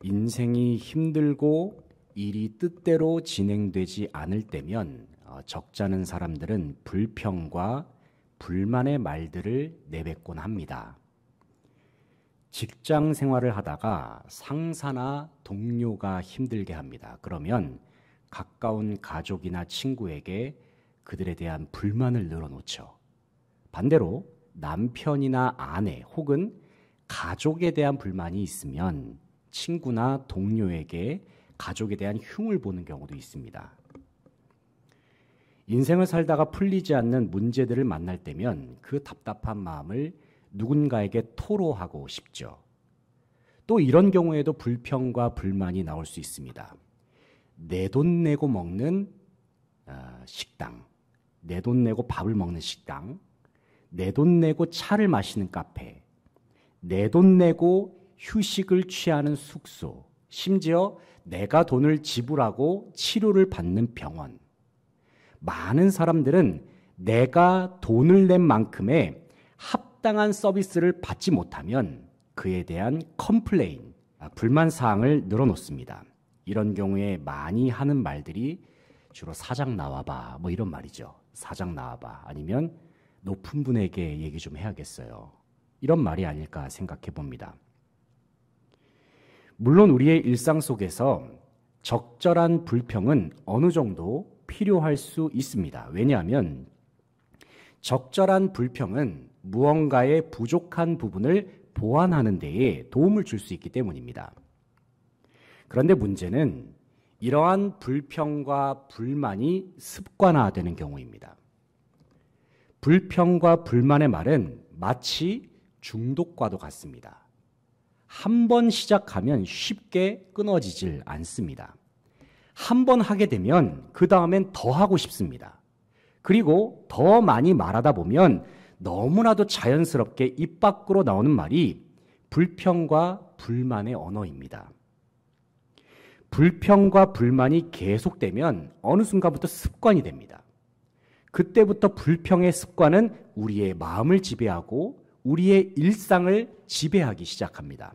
인생이 힘들고 일이 뜻대로 진행되지 않을 때면 적잖은 사람들은 불평과 불만의 말들을 내뱉곤 합니다. 직장 생활을 하다가 상사나 동료가 힘들게 합니다. 그러면 가까운 가족이나 친구에게 그들에 대한 불만을 늘어놓죠. 반대로 남편이나 아내 혹은 가족에 대한 불만이 있으면 친구나 동료에게 가족에 대한 흉을 보는 경우도 있습니다. 인생을 살다가 풀리지 않는 문제들을 만날 때면 그 답답한 마음을 누군가에게 토로하고 싶죠. 또 이런 경우에도 불평과 불만이 나올 수 있습니다. 내 돈 내고 먹는 식당, 내 돈 내고 밥을 먹는 식당, 내 돈 내고 차를 마시는 카페, 내 돈 내고 휴식을 취하는 숙소, 심지어 내가 돈을 지불하고 치료를 받는 병원. 많은 사람들은 내가 돈을 낸 만큼의 합당한 서비스를 받지 못하면 그에 대한 컴플레인, 불만사항을 늘어놓습니다. 이런 경우에 많이 하는 말들이 주로 사장 나와봐, 뭐 이런 말이죠. 사장 나와봐, 아니면 높은 분에게 얘기 좀 해야겠어요. 이런 말이 아닐까 생각해 봅니다. 물론 우리의 일상 속에서 적절한 불평은 어느 정도 필요할 수 있습니다. 왜냐하면 적절한 불평은 무언가의 부족한 부분을 보완하는 데에 도움을 줄 수 있기 때문입니다. 그런데 문제는 이러한 불평과 불만이 습관화되는 경우입니다. 불평과 불만의 말은 마치 중독과도 같습니다. 한 번 시작하면 쉽게 끊어지질 않습니다. 한 번 하게 되면 그 다음엔 더 하고 싶습니다. 그리고 더 많이 말하다 보면 너무나도 자연스럽게 입 밖으로 나오는 말이 불평과 불만의 언어입니다. 불평과 불만이 계속되면 어느 순간부터 습관이 됩니다. 그때부터 불평의 습관은 우리의 마음을 지배하고 우리의 일상을 지배하기 시작합니다.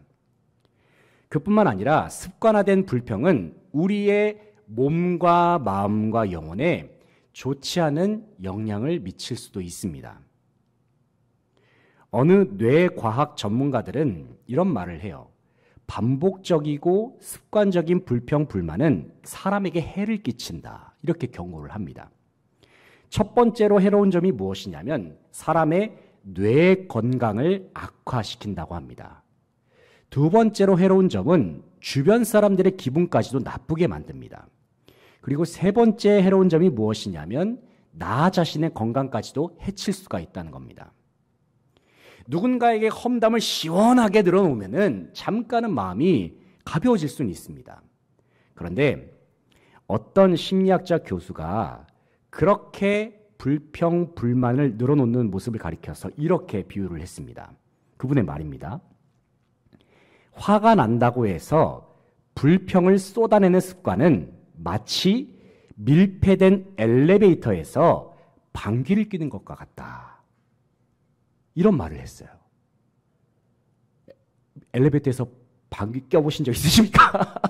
그뿐만 아니라 습관화된 불평은 우리의 몸과 마음과 영혼에 좋지 않은 영향을 미칠 수도 있습니다. 어느 뇌과학 전문가들은 이런 말을 해요. 반복적이고 습관적인 불평, 불만은 사람에게 해를 끼친다. 이렇게 경고를 합니다. 첫 번째로 해로운 점이 무엇이냐면 사람의 뇌 건강을 악화시킨다고 합니다. 두 번째로 해로운 점은 주변 사람들의 기분까지도 나쁘게 만듭니다. 그리고 세 번째 해로운 점이 무엇이냐면 나 자신의 건강까지도 해칠 수가 있다는 겁니다. 누군가에게 험담을 시원하게 들어놓으면 잠깐은 마음이 가벼워질 수는 있습니다. 그런데 어떤 심리학자 교수가 그렇게 불평, 불만을 늘어놓는 모습을 가리켜서 이렇게 비유를 했습니다. 그분의 말입니다. 화가 난다고 해서 불평을 쏟아내는 습관은 마치 밀폐된 엘리베이터에서 방귀를 뀌는 것과 같다. 이런 말을 했어요. 엘리베이터에서 방귀 껴보신 적 있으십니까?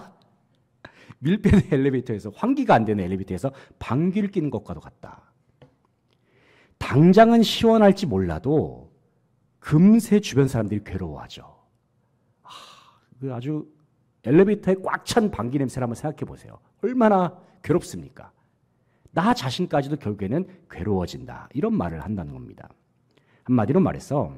밀폐된 엘리베이터에서, 환기가 안 되는 엘리베이터에서 방귀를 뀌는 것과도 같다. 당장은 시원할지 몰라도 금세 주변 사람들이 괴로워하죠. 아주 엘리베이터에 꽉 찬 방귀 냄새를 한번 생각해 보세요. 얼마나 괴롭습니까? 나 자신까지도 결국에는 괴로워진다. 이런 말을 한다는 겁니다. 한마디로 말해서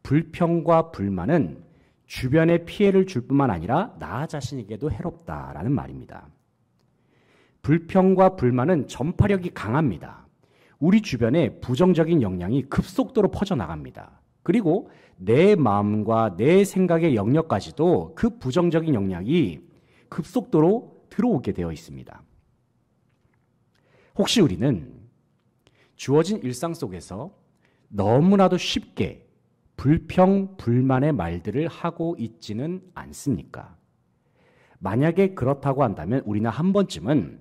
불평과 불만은 주변에 피해를 줄 뿐만 아니라 나 자신에게도 해롭다라는 말입니다. 불평과 불만은 전파력이 강합니다. 우리 주변에 부정적인 영향이 급속도로 퍼져나갑니다. 그리고 내 마음과 내 생각의 영역까지도 그 부정적인 영향이 급속도로 들어오게 되어 있습니다. 혹시 우리는 주어진 일상 속에서 너무나도 쉽게 불평, 불만의 말들을 하고 있지는 않습니까? 만약에 그렇다고 한다면 우리는 한 번쯤은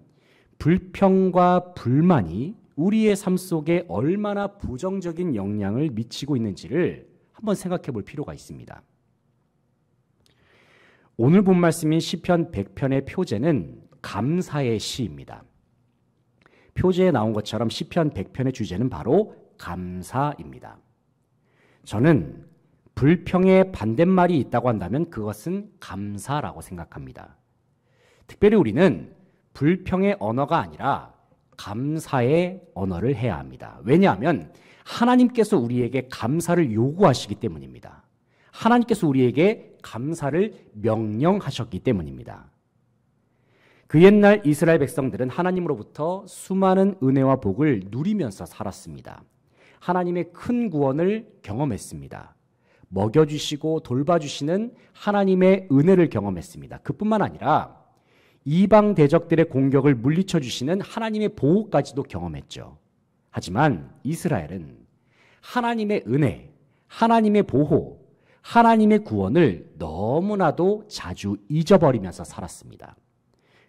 불평과 불만이 우리의 삶 속에 얼마나 부정적인 영향을 미치고 있는지를 한번 생각해 볼 필요가 있습니다. 오늘 본 말씀인 시편 100편의 표제는 감사의 시입니다. 표제에 나온 것처럼 시편 100편의 주제는 바로 감사입니다. 저는 불평의 반대말이 있다고 한다면 그것은 감사라고 생각합니다. 특별히 우리는 불평의 언어가 아니라 감사의 언어를 해야 합니다. 왜냐하면 하나님께서 우리에게 감사를 요구하시기 때문입니다. 하나님께서 우리에게 감사를 명령하셨기 때문입니다. 그 옛날 이스라엘 백성들은 하나님으로부터 수많은 은혜와 복을 누리면서 살았습니다. 하나님의 큰 구원을 경험했습니다. 먹여주시고 돌봐주시는 하나님의 은혜를 경험했습니다. 그뿐만 아니라 이방 대적들의 공격을 물리쳐 주시는 하나님의 보호까지도 경험했죠. 하지만 이스라엘은 하나님의 은혜, 하나님의 보호, 하나님의 구원을 너무나도 자주 잊어버리면서 살았습니다.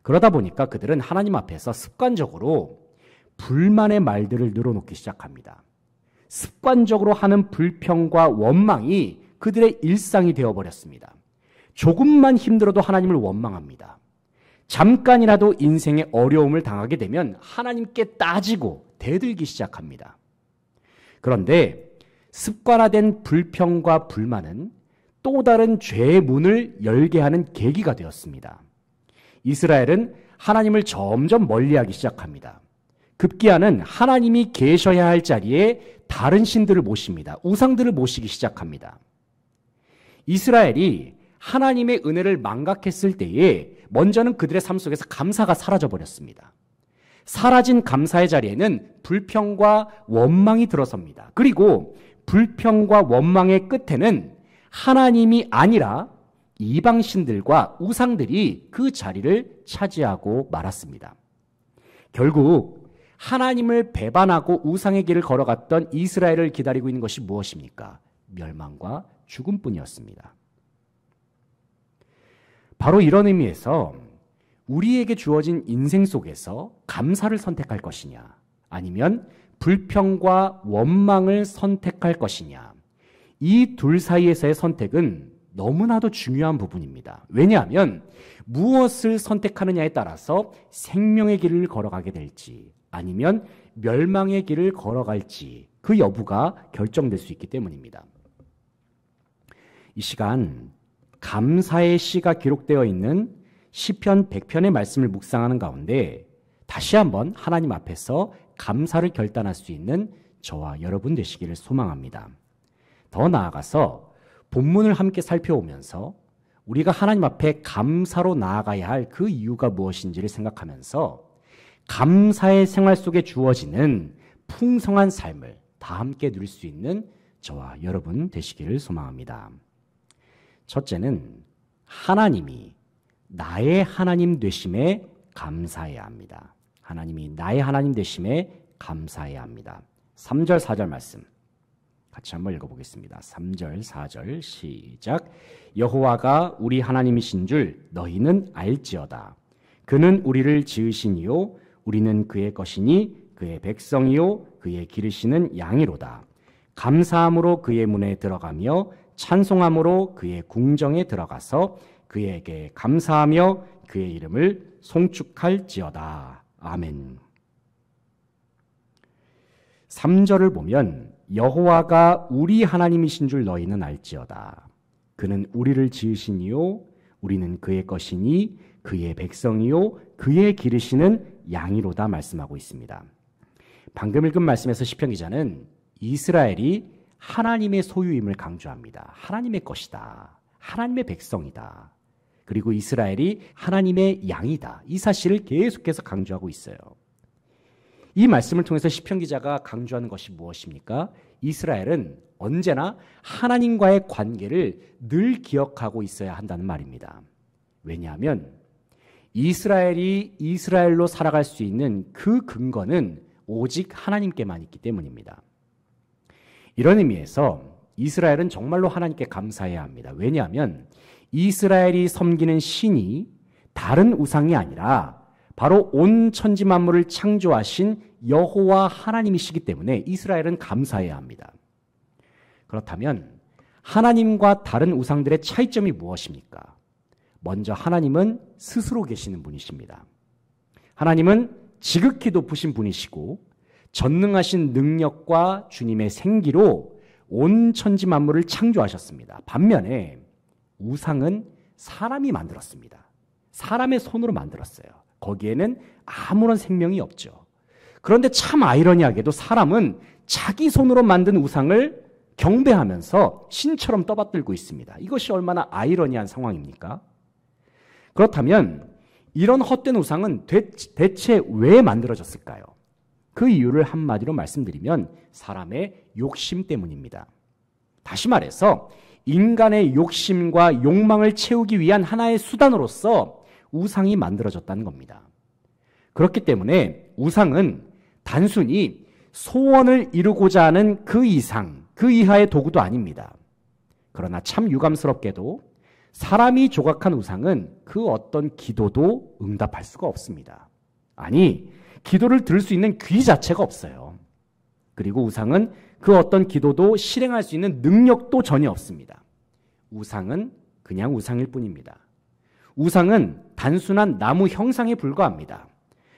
그러다 보니까 그들은 하나님 앞에서 습관적으로 불만의 말들을 늘어놓기 시작합니다. 습관적으로 하는 불평과 원망이 그들의 일상이 되어버렸습니다. 조금만 힘들어도 하나님을 원망합니다. 잠깐이라도 인생의 어려움을 당하게 되면 하나님께 따지고 대들기 시작합니다. 그런데 습관화된 불평과 불만은 또 다른 죄의 문을 열게 하는 계기가 되었습니다. 이스라엘은 하나님을 점점 멀리하기 시작합니다. 급기야는 하나님이 계셔야 할 자리에 다른 신들을 모십니다. 우상들을 모시기 시작합니다. 이스라엘이 하나님의 은혜를 망각했을 때에 먼저는 그들의 삶 속에서 감사가 사라져 버렸습니다. 사라진 감사의 자리에는 불평과 원망이 들어섭니다. 그리고 불평과 원망의 끝에는 하나님이 아니라 이방신들과 우상들이 그 자리를 차지하고 말았습니다. 결국 하나님을 배반하고 우상의 길을 걸어갔던 이스라엘을 기다리고 있는 것이 무엇입니까? 멸망과 죽음뿐이었습니다. 바로 이런 의미에서 우리에게 주어진 인생 속에서 감사를 선택할 것이냐, 아니면 불평과 원망을 선택할 것이냐, 이 둘 사이에서의 선택은 너무나도 중요한 부분입니다. 왜냐하면 무엇을 선택하느냐에 따라서 생명의 길을 걸어가게 될지 아니면 멸망의 길을 걸어갈지 그 여부가 결정될 수 있기 때문입니다. 이 시간 감사의 시가 기록되어 있는 시편 100편의 말씀을 묵상하는 가운데 다시 한번 하나님 앞에서 감사를 결단할 수 있는 저와 여러분 되시기를 소망합니다. 더 나아가서 본문을 함께 살펴보면서 우리가 하나님 앞에 감사로 나아가야 할 그 이유가 무엇인지를 생각하면서 감사의 생활 속에 주어지는 풍성한 삶을 다 함께 누릴 수 있는 저와 여러분 되시기를 소망합니다. 첫째는 하나님이 나의 하나님 되심에 감사해야 합니다. 하나님이 나의 하나님 되심에 감사해야 합니다. 3절 4절 말씀 같이 한번 읽어보겠습니다. 3절 4절 시작. 여호와가 우리 하나님이신 줄 너희는 알지어다. 그는 우리를 지으시니요 우리는 그의 것이니 그의 백성이요 그의 기르시는 양이로다. 감사함으로 그의 문에 들어가며 찬송함으로 그의 궁정에 들어가서 그에게 감사하며 그의 이름을 송축할지어다. 아멘. 3절을 보면 여호와가 우리 하나님이신 줄 너희는 알지어다. 그는 우리를 지으시니요 우리는 그의 것이니 그의 백성이요 그의 기르시는 양이로다 말씀하고 있습니다. 방금 읽은 말씀에서 시편 기자는 이스라엘이 하나님의 소유임을 강조합니다. 하나님의 것이다. 하나님의 백성이다. 그리고 이스라엘이 하나님의 양이다. 이 사실을 계속해서 강조하고 있어요. 이 말씀을 통해서 시편 기자가 강조하는 것이 무엇입니까? 이스라엘은 언제나 하나님과의 관계를 늘 기억하고 있어야 한다는 말입니다. 왜냐하면 이스라엘이 이스라엘로 살아갈 수 있는 그 근거는 오직 하나님께만 있기 때문입니다. 이런 의미에서 이스라엘은 정말로 하나님께 감사해야 합니다. 왜냐하면 이스라엘이 섬기는 신이 다른 우상이 아니라 바로 온 천지 만물을 창조하신 여호와 하나님이시기 때문에 이스라엘은 감사해야 합니다. 그렇다면 하나님과 다른 우상들의 차이점이 무엇입니까? 먼저 하나님은 스스로 계시는 분이십니다. 하나님은 지극히 높으신 분이시고 전능하신 능력과 주님의 생기로 온 천지 만물을 창조하셨습니다. 반면에 우상은 사람이 만들었습니다. 사람의 손으로 만들었어요. 거기에는 아무런 생명이 없죠. 그런데 참 아이러니하게도 사람은 자기 손으로 만든 우상을 경배하면서 신처럼 떠받들고 있습니다. 이것이 얼마나 아이러니한 상황입니까? 그렇다면 이런 헛된 우상은 대체 왜 만들어졌을까요? 그 이유를 한마디로 말씀드리면 사람의 욕심 때문입니다. 다시 말해서 인간의 욕심과 욕망을 채우기 위한 하나의 수단으로서 우상이 만들어졌다는 겁니다. 그렇기 때문에 우상은 단순히 소원을 이루고자 하는 그 이상, 그 이하의 도구도 아닙니다. 그러나 참 유감스럽게도 사람이 조각한 우상은 그 어떤 기도도 응답할 수가 없습니다. 아니, 기도를 들을 수 있는 귀 자체가 없어요. 그리고 우상은 그 어떤 기도도 실행할 수 있는 능력도 전혀 없습니다. 우상은 그냥 우상일 뿐입니다. 우상은 단순한 나무 형상에 불과합니다.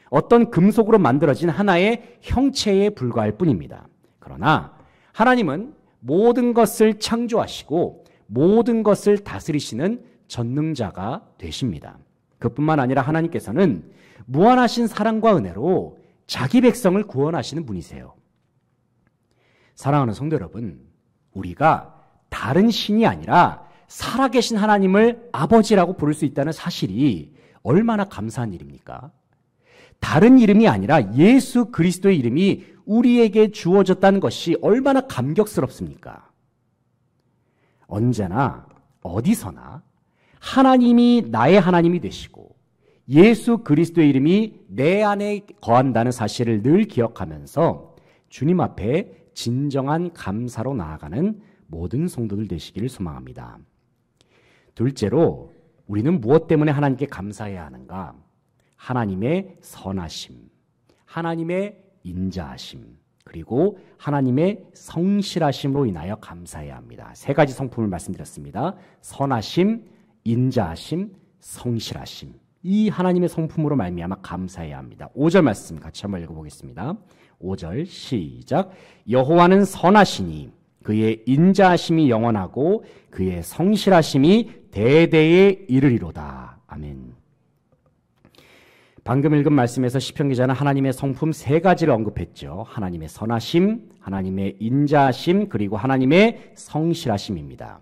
어떤 금속으로 만들어진 하나의 형체에 불과할 뿐입니다. 그러나 하나님은 모든 것을 창조하시고 모든 것을 다스리시는 전능자가 되십니다. 그뿐만 아니라 하나님께서는 무한하신 사랑과 은혜로 자기 백성을 구원하시는 분이세요. 사랑하는 성도 여러분, 우리가 다른 신이 아니라 살아계신 하나님을 아버지라고 부를 수 있다는 사실이 얼마나 감사한 일입니까? 다른 이름이 아니라 예수 그리스도의 이름이 우리에게 주어졌다는 것이 얼마나 감격스럽습니까? 언제나 어디서나 하나님이 나의 하나님이 되시고 예수 그리스도의 이름이 내 안에 거한다는 사실을 늘 기억하면서 주님 앞에 진정한 감사로 나아가는 모든 성도들 되시기를 소망합니다. 둘째로 우리는 무엇 때문에 하나님께 감사해야 하는가? 하나님의 선하심, 하나님의 인자하심, 그리고 하나님의 성실하심으로 인하여 감사해야 합니다. 세 가지 성품을 말씀드렸습니다. 선하심, 인자하심, 성실하심. 이 하나님의 성품으로 말미암아 감사해야 합니다. 5절 말씀 같이 한번 읽어보겠습니다. 5절 시작. 여호와는 선하시니 그의 인자하심이 영원하고 그의 성실하심이 대대에 이르리로다. 아멘. 방금 읽은 말씀에서 시편 기자는 하나님의 성품 세 가지를 언급했죠. 하나님의 선하심, 하나님의 인자하심, 그리고 하나님의 성실하심입니다.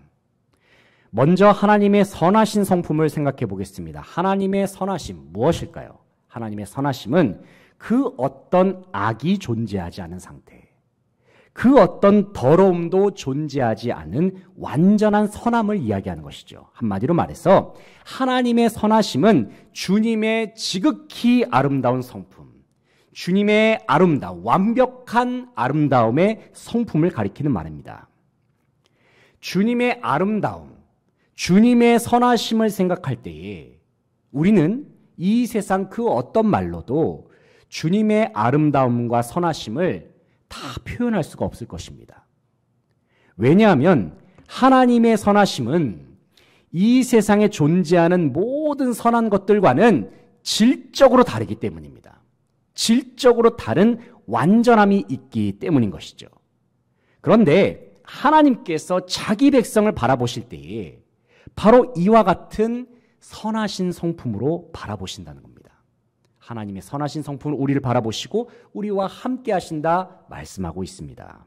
먼저 하나님의 선하신 성품을 생각해 보겠습니다. 하나님의 선하심 무엇일까요? 하나님의 선하심은 그 어떤 악이 존재하지 않은 상태, 그 어떤 더러움도 존재하지 않은 완전한 선함을 이야기하는 것이죠. 한마디로 말해서 하나님의 선하심은 주님의 지극히 아름다운 성품, 주님의 아름다운 완벽한 아름다움의 성품을 가리키는 말입니다. 주님의 아름다움, 주님의 선하심을 생각할 때에 우리는 이 세상 그 어떤 말로도 주님의 아름다움과 선하심을 다 표현할 수가 없을 것입니다. 왜냐하면 하나님의 선하심은 이 세상에 존재하는 모든 선한 것들과는 질적으로 다르기 때문입니다. 질적으로 다른 완전함이 있기 때문인 것이죠. 그런데 하나님께서 자기 백성을 바라보실 때에 바로 이와 같은 선하신 성품으로 바라보신다는 겁니다. 하나님의 선하신 성품을 우리를 바라보시고 우리와 함께 하신다 말씀하고 있습니다.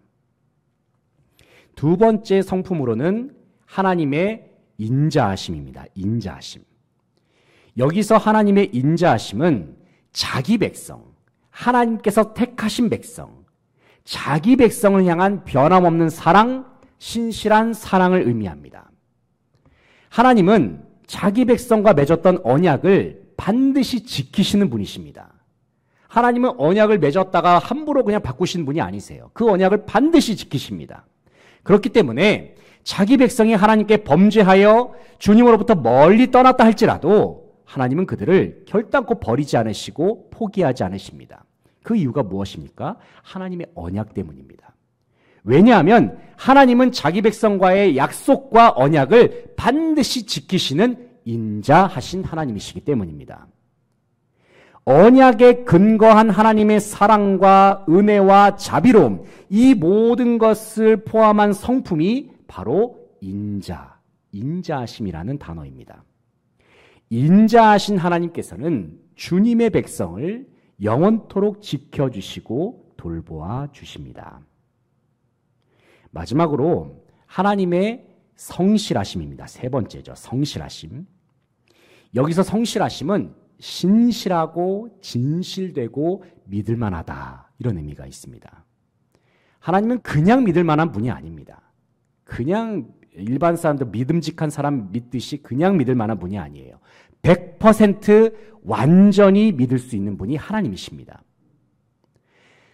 두 번째 성품으로는 하나님의 인자하심입니다. 인자하심. 여기서 하나님의 인자하심은 자기 백성, 하나님께서 택하신 백성, 자기 백성을 향한 변함없는 사랑, 신실한 사랑을 의미합니다. 하나님은 자기 백성과 맺었던 언약을 반드시 지키시는 분이십니다. 하나님은 언약을 맺었다가 함부로 그냥 바꾸시는 분이 아니세요. 그 언약을 반드시 지키십니다. 그렇기 때문에 자기 백성이 하나님께 범죄하여 주님으로부터 멀리 떠났다 할지라도 하나님은 그들을 결단코 버리지 않으시고 포기하지 않으십니다. 그 이유가 무엇입니까? 하나님의 언약 때문입니다. 왜냐하면 하나님은 자기 백성과의 약속과 언약을 반드시 지키시는 인자하신 하나님이시기 때문입니다. 언약에 근거한 하나님의 사랑과 은혜와 자비로움, 이 모든 것을 포함한 성품이 바로 인자하심이라는 단어입니다. 인자하신 하나님께서는 주님의 백성을 영원토록 지켜주시고 돌보아 주십니다. 마지막으로 하나님의 성실하심입니다. 세 번째죠. 성실하심. 여기서 성실하심은 신실하고 진실되고 믿을만하다, 이런 의미가 있습니다. 하나님은 그냥 믿을만한 분이 아닙니다. 그냥 일반 사람들, 믿음직한 사람 믿듯이 그냥 믿을만한 분이 아니에요. 100% 완전히 믿을 수 있는 분이 하나님이십니다.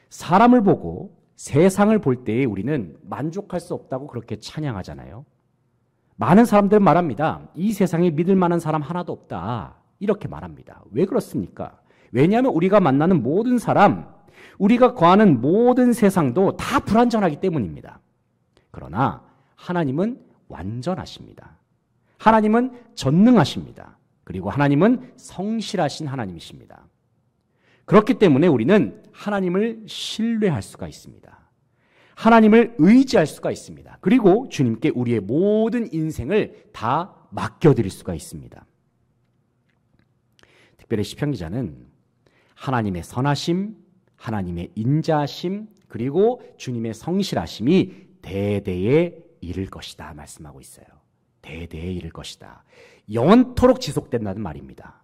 사람을 보고 세상을 볼 때에 우리는 만족할 수 없다고 그렇게 찬양하잖아요. 많은 사람들은 말합니다. 이 세상에 믿을 만한 사람 하나도 없다, 이렇게 말합니다. 왜 그렇습니까? 왜냐하면 우리가 만나는 모든 사람, 우리가 거하는 모든 세상도 다 불완전하기 때문입니다. 그러나 하나님은 완전하십니다. 하나님은 전능하십니다. 그리고 하나님은 성실하신 하나님이십니다. 그렇기 때문에 우리는 하나님을 신뢰할 수가 있습니다. 하나님을 의지할 수가 있습니다. 그리고 주님께 우리의 모든 인생을 다 맡겨드릴 수가 있습니다. 특별히 시편 기자는 하나님의 선하심, 하나님의 인자하심, 그리고 주님의 성실하심이 대대에 이를 것이다 말씀하고 있어요. 대대에 이를 것이다. 영원토록 지속된다는 말입니다.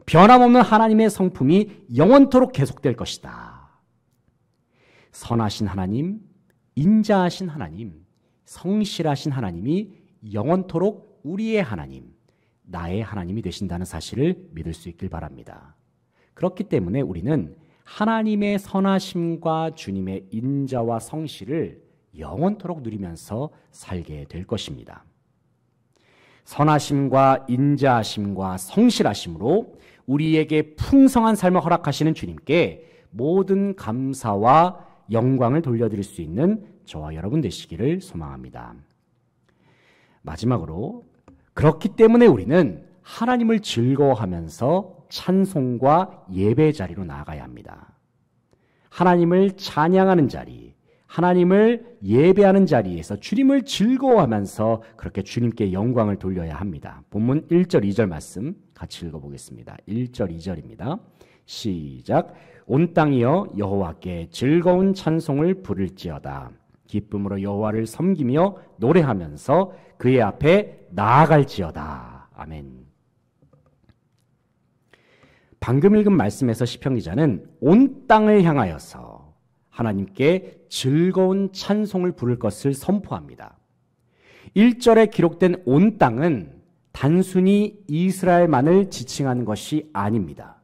변함없는 하나님의 성품이 영원토록 계속될 것이다. 선하신 하나님, 인자하신 하나님, 성실하신 하나님이 영원토록 우리의 하나님, 나의 하나님이 되신다는 사실을 믿을 수 있길 바랍니다. 그렇기 때문에 우리는 하나님의 선하심과 주님의 인자와 성실을 영원토록 누리면서 살게 될 것입니다. 선하심과 인자하심과 성실하심으로 우리에게 풍성한 삶을 허락하시는 주님께 모든 감사와 영광을 돌려드릴 수 있는 저와 여러분 되시기를 소망합니다. 마지막으로, 그렇기 때문에 우리는 하나님을 즐거워하면서 찬송과 예배 자리로 나아가야 합니다. 하나님을 찬양하는 자리, 하나님을 예배하는 자리에서 주님을 즐거워하면서 그렇게 주님께 영광을 돌려야 합니다. 본문 1절, 2절 말씀 같이 읽어보겠습니다. 1절, 2절입니다. 시작. 온 땅이여 여호와께 즐거운 찬송을 부를지어다. 기쁨으로 여호와를 섬기며 노래하면서 그의 앞에 나아갈지어다. 아멘. 방금 읽은 말씀에서 시편 기자는 온 땅을 향하여서 하나님께 즐거운 찬송을 부를 것을 선포합니다. 1절에 기록된 온 땅은 단순히 이스라엘만을 지칭하는 것이 아닙니다.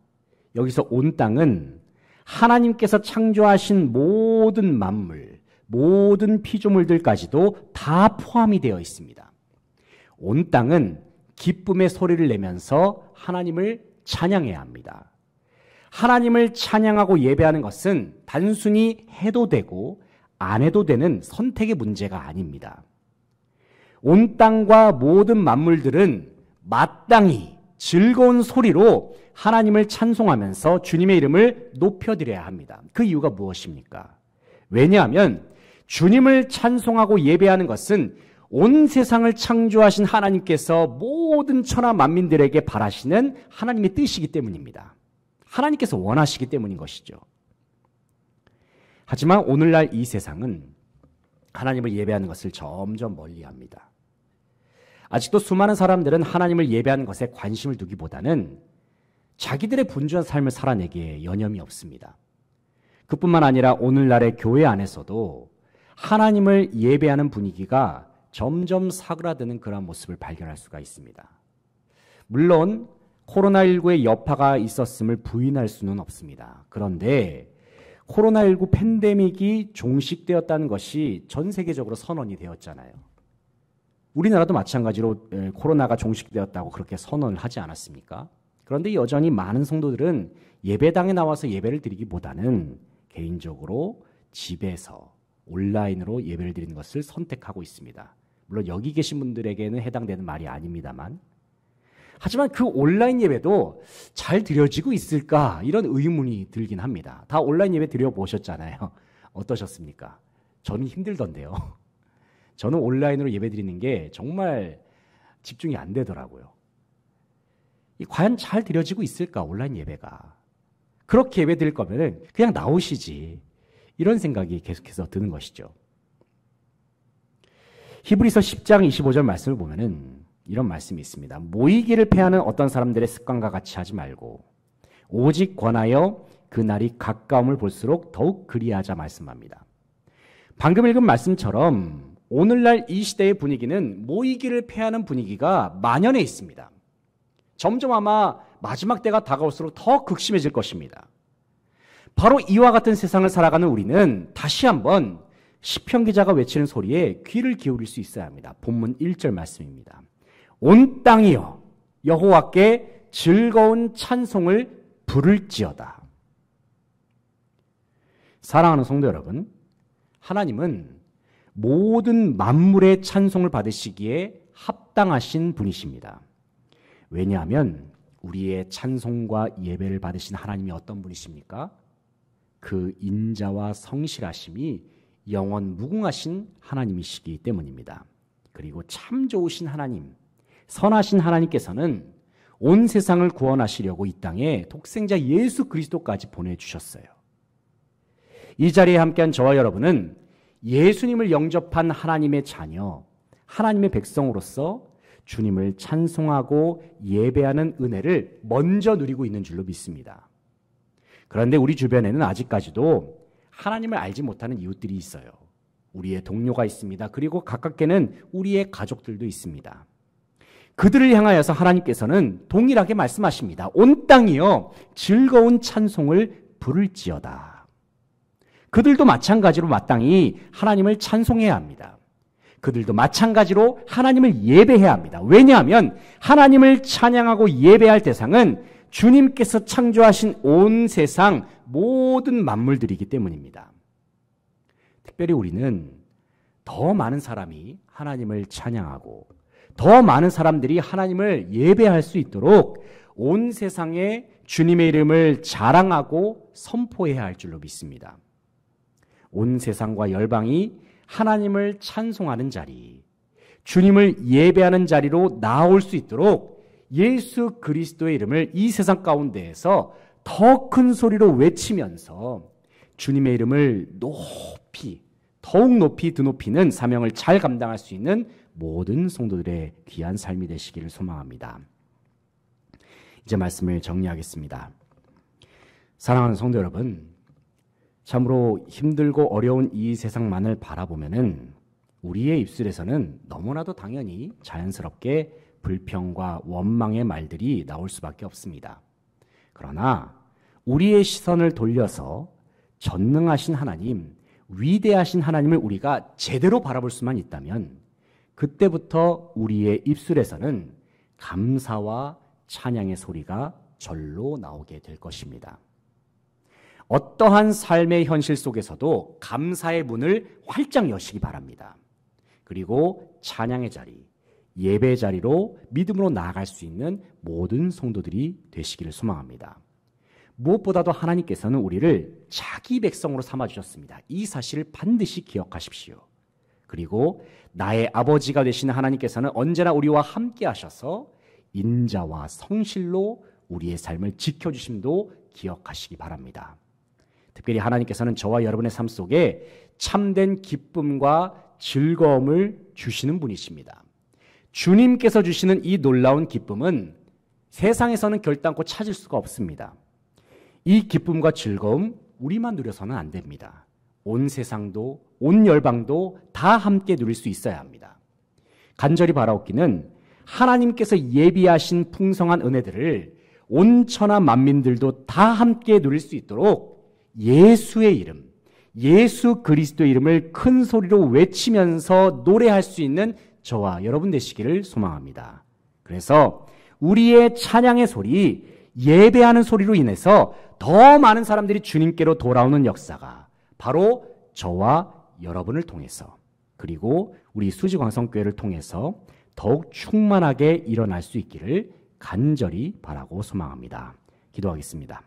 여기서 온 땅은 하나님께서 창조하신 모든 만물, 모든 피조물들까지도 다 포함이 되어 있습니다. 온 땅은 기쁨의 소리를 내면서 하나님을 찬양해야 합니다. 하나님을 찬양하고 예배하는 것은 단순히 해도 되고 안 해도 되는 선택의 문제가 아닙니다. 온 땅과 모든 만물들은 마땅히 즐거운 소리로 하나님을 찬송하면서 주님의 이름을 높여드려야 합니다. 그 이유가 무엇입니까? 왜냐하면 주님을 찬송하고 예배하는 것은 온 세상을 창조하신 하나님께서 모든 천하 만민들에게 바라시는 하나님의 뜻이기 때문입니다. 하나님께서 원하시기 때문인 것이죠. 하지만 오늘날 이 세상은 하나님을 예배하는 것을 점점 멀리합니다. 아직도 수많은 사람들은 하나님을 예배하는 것에 관심을 두기보다는 자기들의 분주한 삶을 살아내기에 여념이 없습니다. 그뿐만 아니라 오늘날의 교회 안에서도 하나님을 예배하는 분위기가 점점 사그라드는 그런 모습을 발견할 수가 있습니다. 물론 코로나19의 여파가 있었음을 부인할 수는 없습니다. 그런데 코로나19 팬데믹이 종식되었다는 것이 전 세계적으로 선언이 되었잖아요. 우리나라도 마찬가지로 코로나가 종식되었다고 그렇게 선언을 하지 않았습니까? 그런데 여전히 많은 성도들은 예배당에 나와서 예배를 드리기보다는 개인적으로 집에서 온라인으로 예배를 드리는 것을 선택하고 있습니다. 물론 여기 계신 분들에게는 해당되는 말이 아닙니다만, 하지만 그 온라인 예배도 잘 드려지고 있을까? 이런 의문이 들긴 합니다. 다 온라인 예배 드려보셨잖아요. 어떠셨습니까? 저는 힘들던데요. 저는 온라인으로 예배 드리는 게 정말 집중이 안 되더라고요. 과연 잘 드려지고 있을까? 온라인 예배가. 그렇게 예배 드릴 거면 그냥 나오시지. 이런 생각이 계속해서 드는 것이죠. 히브리서 10장 25절 말씀을 보면은 이런 말씀이 있습니다. 모이기를 패하는 어떤 사람들의 습관과 같이 하지 말고 오직 권하여 그 날이 가까움을 볼수록 더욱 그리하자 말씀합니다. 방금 읽은 말씀처럼 오늘날 이 시대의 분위기는 모이기를 패하는 분위기가 만연해 있습니다. 점점 아마 마지막 때가 다가올수록 더 극심해질 것입니다. 바로 이와 같은 세상을 살아가는 우리는 다시 한번 시편 기자가 외치는 소리에 귀를 기울일 수 있어야 합니다. 본문 1절 말씀입니다. 온 땅이여 여호와께 즐거운 찬송을 부를지어다. 사랑하는 성도 여러분, 하나님은 모든 만물의 찬송을 받으시기에 합당하신 분이십니다. 왜냐하면 우리의 찬송과 예배를 받으신 하나님이 어떤 분이십니까? 그 인자와 성실하심이 영원 무궁하신 하나님이시기 때문입니다. 그리고 참 좋으신 하나님, 선하신 하나님께서는 온 세상을 구원하시려고 이 땅에 독생자 예수 그리스도까지 보내주셨어요. 이 자리에 함께한 저와 여러분은 예수님을 영접한 하나님의 자녀, 하나님의 백성으로서 주님을 찬송하고 예배하는 은혜를 먼저 누리고 있는 줄로 믿습니다. 그런데 우리 주변에는 아직까지도 하나님을 알지 못하는 이웃들이 있어요. 우리의 동료가 있습니다. 그리고 가깝게는 우리의 가족들도 있습니다. 그들을 향하여서 하나님께서는 동일하게 말씀하십니다. 온 땅이여 즐거운 찬송을 부를지어다. 그들도 마찬가지로 마땅히 하나님을 찬송해야 합니다. 그들도 마찬가지로 하나님을 예배해야 합니다. 왜냐하면 하나님을 찬양하고 예배할 대상은 주님께서 창조하신 온 세상 모든 만물들이기 때문입니다. 특별히 우리는 더 많은 사람이 하나님을 찬양하고 더 많은 사람들이 하나님을 예배할 수 있도록 온 세상에 주님의 이름을 자랑하고 선포해야 할 줄로 믿습니다. 온 세상과 열방이 하나님을 찬송하는 자리, 주님을 예배하는 자리로 나올 수 있도록 예수 그리스도의 이름을 이 세상 가운데에서 더 큰 소리로 외치면서 주님의 이름을 높이, 더욱 높이 드높이는 사명을 잘 감당할 수 있는 모든 성도들의 귀한 삶이 되시기를 소망합니다. 이제 말씀을 정리하겠습니다. 사랑하는 성도 여러분, 참으로 힘들고 어려운 이 세상만을 바라보면은 우리의 입술에서는 너무나도 당연히 자연스럽게 불평과 원망의 말들이 나올 수밖에 없습니다. 그러나 우리의 시선을 돌려서 전능하신 하나님, 위대하신 하나님을 우리가 제대로 바라볼 수만 있다면 그때부터 우리의 입술에서는 감사와 찬양의 소리가 절로 나오게 될 것입니다. 어떠한 삶의 현실 속에서도 감사의 문을 활짝 여시기 바랍니다. 그리고 찬양의 자리, 예배 자리로 믿음으로 나아갈 수 있는 모든 성도들이 되시기를 소망합니다. 무엇보다도 하나님께서는 우리를 자기 백성으로 삼아주셨습니다. 이 사실을 반드시 기억하십시오. 그리고 나의 아버지가 되시는 하나님께서는 언제나 우리와 함께 하셔서 인자와 성실로 우리의 삶을 지켜주심도 기억하시기 바랍니다. 특별히 하나님께서는 저와 여러분의 삶 속에 참된 기쁨과 즐거움을 주시는 분이십니다. 주님께서 주시는 이 놀라운 기쁨은 세상에서는 결단코 찾을 수가 없습니다. 이 기쁨과 즐거움 우리만 누려서는 안 됩니다. 온 세상도 온 열방도 다 함께 누릴 수 있어야 합니다. 간절히 바라옵기는 하나님께서 예비하신 풍성한 은혜들을 온 천하 만민들도 다 함께 누릴 수 있도록 예수의 이름, 예수 그리스도의 이름을 큰 소리로 외치면서 노래할 수 있는 저와 여러분 되시기를 소망합니다. 그래서 우리의 찬양의 소리, 예배하는 소리로 인해서 더 많은 사람들이 주님께로 돌아오는 역사가 바로 저와 여러분을 통해서 그리고 우리 수지광성교회를 통해서 더욱 충만하게 일어날 수 있기를 간절히 바라고 소망합니다. 기도하겠습니다.